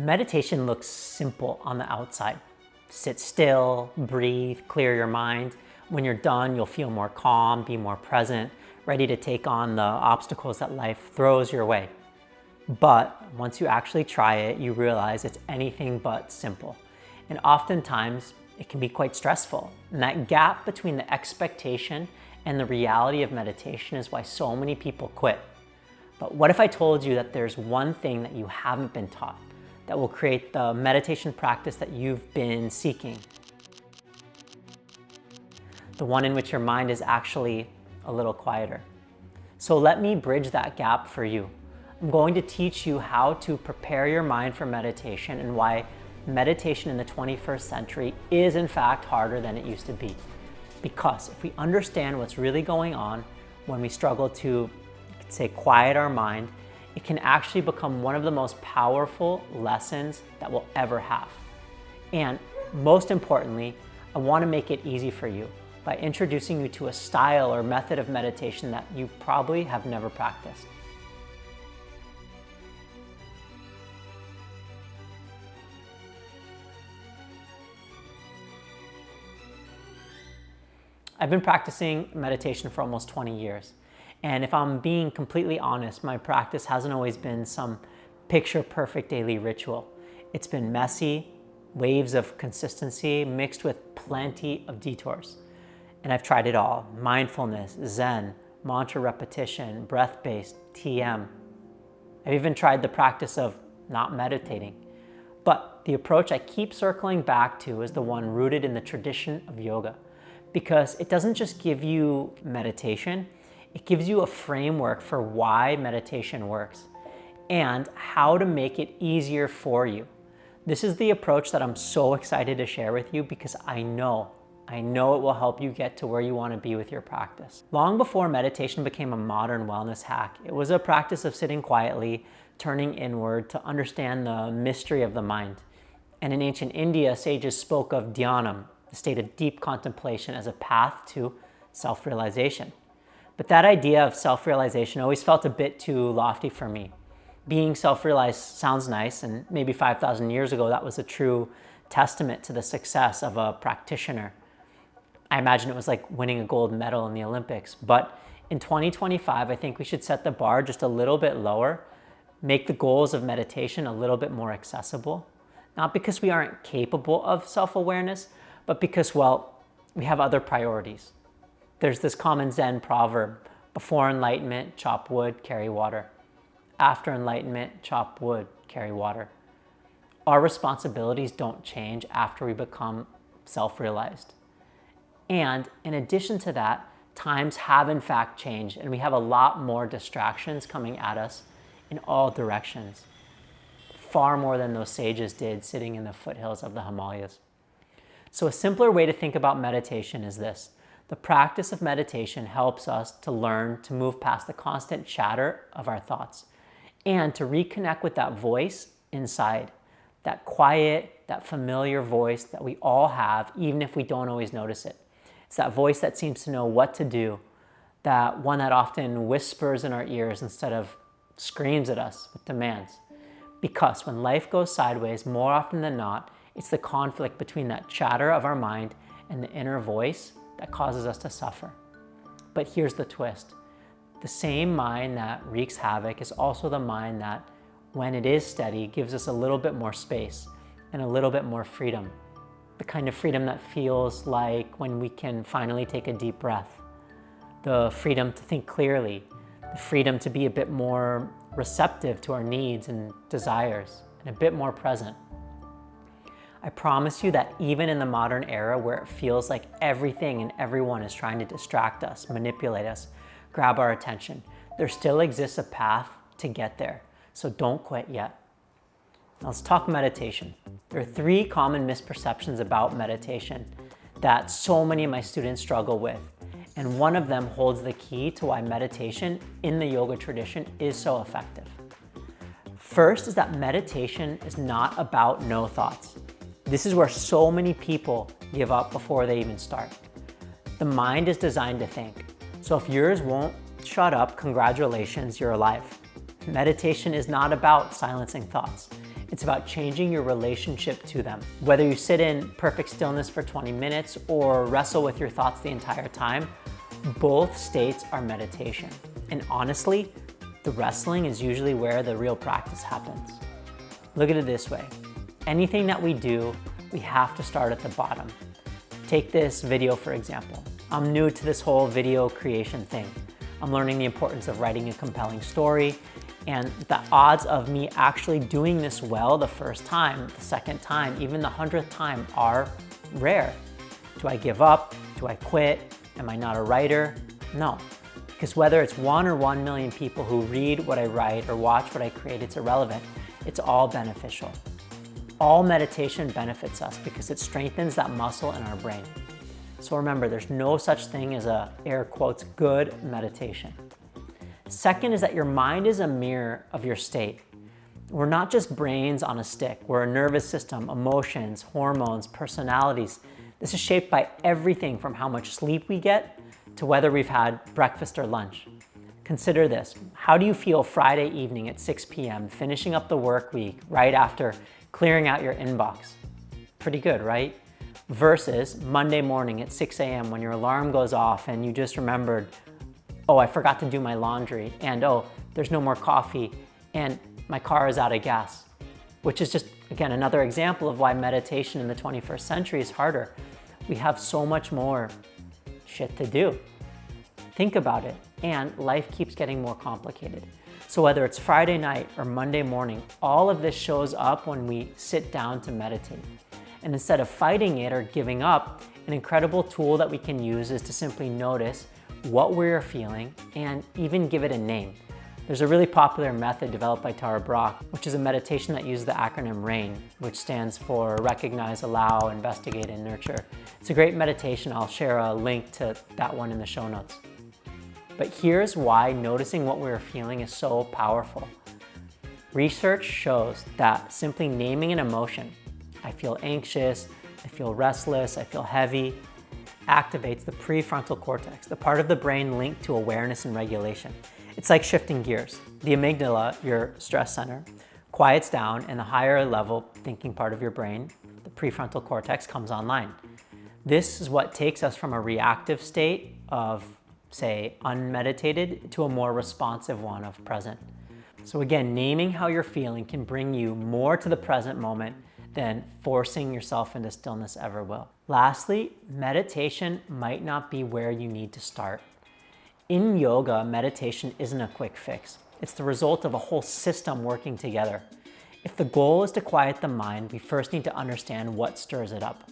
Meditation looks simple on the outside. Sit still, breathe, clear your mind. When you're done, you'll feel more calm, be more present, ready to take on the obstacles that life throws your way. But once you actually try it, you realize it's anything but simple. And oftentimes, it can be quite stressful. And that gap between the expectation and the reality of meditation is why so many people quit. But what if I told you that there's one thing that you haven't been taught that will create the meditation practice that you've been seeking? The one in which your mind is actually a little quieter. So let me bridge that gap for you. I'm going to teach you how to prepare your mind for meditation and why meditation in the 21st century is in fact harder than it used to be. Because if we understand what's really going on when we struggle to, you could say, quiet our mind, it can actually become one of the most powerful lessons that we'll ever have. And most importantly, I want to make it easy for you by introducing you to a style or method of meditation that you probably have never practiced. I've been practicing meditation for almost 20 years. And if I'm being completely honest, my practice hasn't always been some picture-perfect daily ritual. It's been messy, waves of consistency mixed with plenty of detours. And I've tried it all: mindfulness, Zen, mantra repetition, breath-based, TM. I've even tried the practice of not meditating. But the approach I keep circling back to is the one rooted in the tradition of yoga, because it doesn't just give you meditation, it gives you a framework for why meditation works and how to make it easier for you. This is the approach that I'm so excited to share with you because I know it will help you get to where you want to be with your practice. Long before meditation became a modern wellness hack, it was a practice of sitting quietly, turning inward to understand the mystery of the mind. And in ancient India, sages spoke of dhyanam, the state of deep contemplation, as a path to self-realization. But that idea of self-realization always felt a bit too lofty for me. Being self-realized sounds nice, and maybe 5,000 years ago that was a true testament to the success of a practitioner. I imagine it was like winning a gold medal in the Olympics. But in 2025, I think we should set the bar just a little bit lower, make the goals of meditation a little bit more accessible. Not because we aren't capable of self-awareness, but because, well, we have other priorities. There's this common Zen proverb: before enlightenment, chop wood, carry water. After enlightenment, chop wood, carry water. Our responsibilities don't change after we become self-realized. And in addition to that, times have in fact changed, and we have a lot more distractions coming at us in all directions. Far more than those sages did sitting in the foothills of the Himalayas. So a simpler way to think about meditation is this: the practice of meditation helps us to learn to move past the constant chatter of our thoughts and to reconnect with that voice inside, that quiet, that familiar voice that we all have, even if we don't always notice it. It's that voice that seems to know what to do, that one that often whispers in our ears instead of screams at us with demands. Because when life goes sideways, more often than not, it's the conflict between that chatter of our mind and the inner voice that causes us to suffer. But here's the twist: the same mind that wreaks havoc is also the mind that, when it is steady, gives us a little bit more space and a little bit more freedom. The kind of freedom that feels like when we can finally take a deep breath. The freedom to think clearly, the freedom to be a bit more receptive to our needs and desires, and a bit more present. I promise you that even in the modern era where it feels like everything and everyone is trying to distract us, manipulate us, grab our attention, there still exists a path to get there. So don't quit yet. Now let's talk meditation. There are 3 common misperceptions about meditation that so many of my students struggle with. And one of them holds the key to why meditation in the yoga tradition is so effective. First is that meditation is not about no thoughts. This is where so many people give up before they even start. The mind is designed to think. So if yours won't shut up, congratulations, you're alive. Meditation is not about silencing thoughts. It's about changing your relationship to them. Whether you sit in perfect stillness for 20 minutes or wrestle with your thoughts the entire time, both states are meditation. And honestly, the wrestling is usually where the real practice happens. Look at it this way. Anything that we do, we have to start at the bottom. Take this video, for example. I'm new to this whole video creation thing. I'm learning the importance of writing a compelling story, and the odds of me actually doing this well the first time, the second time, even the 100th time are rare. Do I give up? Do I quit? Am I not a writer? No. Because whether it's 1 or 1 million people who read what I write or watch what I create, it's irrelevant. It's all beneficial. All meditation benefits us because it strengthens that muscle in our brain. So remember, there's no such thing as a, air quotes, good meditation. Second is that your mind is a mirror of your state. We're not just brains on a stick. We're a nervous system, emotions, hormones, personalities. This is shaped by everything from how much sleep we get to whether we've had breakfast or lunch. Consider this. How do you feel Friday evening at 6 p.m., finishing up the work week right after clearing out your inbox? Pretty good, right? Versus Monday morning at 6 a.m. when your alarm goes off and you just remembered, oh, I forgot to do my laundry, and oh, there's no more coffee, and my car is out of gas. Which is just, again, another example of why meditation in the 21st century is harder. We have so much more shit to do. Think about it, and life keeps getting more complicated. So whether it's Friday night or Monday morning, all of this shows up when we sit down to meditate. And instead of fighting it or giving up, an incredible tool that we can use is to simply notice what we're feeling and even give it a name. There's a really popular method developed by Tara Brach, which is a meditation that uses the acronym RAIN, which stands for Recognize, Allow, Investigate, and Nurture. It's a great meditation. I'll share a link to that one in the show notes. But here's why noticing what we're feeling is so powerful. Research shows that simply naming an emotion, I feel anxious, I feel restless, I feel heavy, activates the prefrontal cortex, the part of the brain linked to awareness and regulation. It's like shifting gears. The amygdala, your stress center, quiets down, and the higher level thinking part of your brain, the prefrontal cortex, comes online. This is what takes us from a reactive state of, say, unmeditated to a more responsive one of present. So again, naming how you're feeling can bring you more to the present moment than forcing yourself into stillness ever will. Lastly, meditation might not be where you need to start. In yoga, meditation isn't a quick fix. It's the result of a whole system working together. If the goal is to quiet the mind, we first need to understand what stirs it up.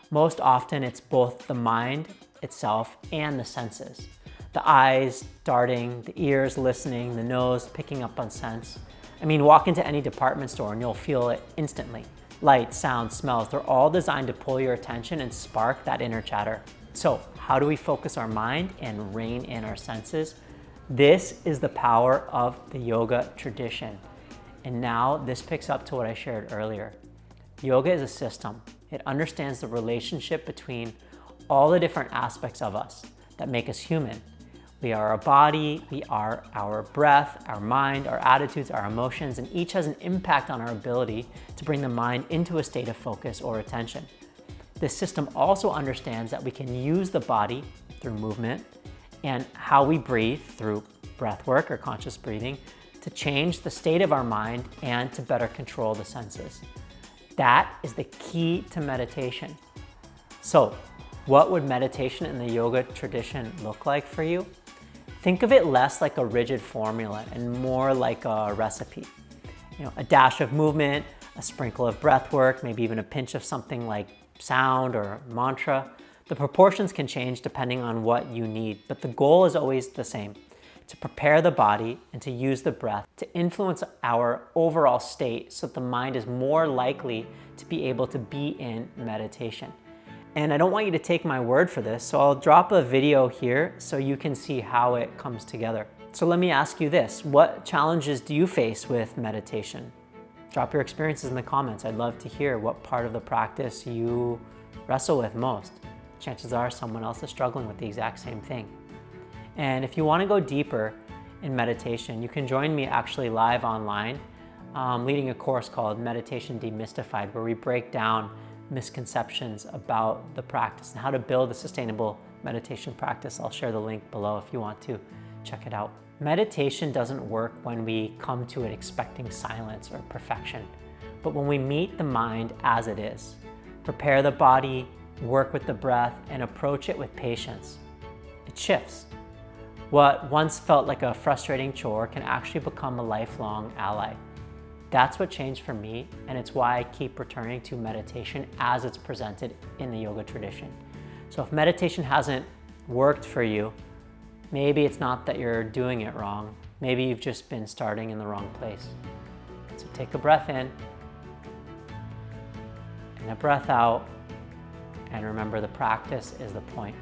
Most often, it's both the mind itself and the senses. The eyes darting, the ears listening, the nose picking up on scents. I mean, walk into any department store and you'll feel it instantly. Light, sound, smells, they're all designed to pull your attention and spark that inner chatter. So how do we focus our mind and rein in our senses? This is the power of the yoga tradition. And now this picks up to what I shared earlier. Yoga is a system. It understands the relationship between all the different aspects of us that make us human. We are our body, we are our breath, our mind, our attitudes, our emotions, and each has an impact on our ability to bring the mind into a state of focus or attention. This system also understands that we can use the body through movement and how we breathe through breath work or conscious breathing to change the state of our mind and to better control the senses. That is the key to meditation. So, what would meditation in the yoga tradition look like for you? Think of it less like a rigid formula and more like a recipe. A dash of movement, a sprinkle of breath work, maybe even a pinch of something like sound or mantra. The proportions can change depending on what you need, but the goal is always the same: to prepare the body and to use the breath to influence our overall state so that the mind is more likely to be able to be in meditation. And I don't want you to take my word for this, so I'll drop a video here so you can see how it comes together. So let me ask you this: what challenges do you face with meditation? Drop your experiences in the comments. I'd love to hear what part of the practice you wrestle with most. Chances are someone else is struggling with the exact same thing. And if you want to go deeper in meditation, you can join me actually live online leading a course called Meditation Demystified, where we break down misconceptions about the practice and how to build a sustainable meditation practice. I'll share the link below if you want to check it out. Meditation doesn't work when we come to it expecting silence or perfection, but when we meet the mind as it is, prepare the body, work with the breath, and approach it with patience, it shifts. What once felt like a frustrating chore can actually become a lifelong ally. That's what changed for me, and it's why I keep returning to meditation as it's presented in the yoga tradition. So if meditation hasn't worked for you, maybe it's not that you're doing it wrong. Maybe you've just been starting in the wrong place. So take a breath in and a breath out, and remember the practice is the point.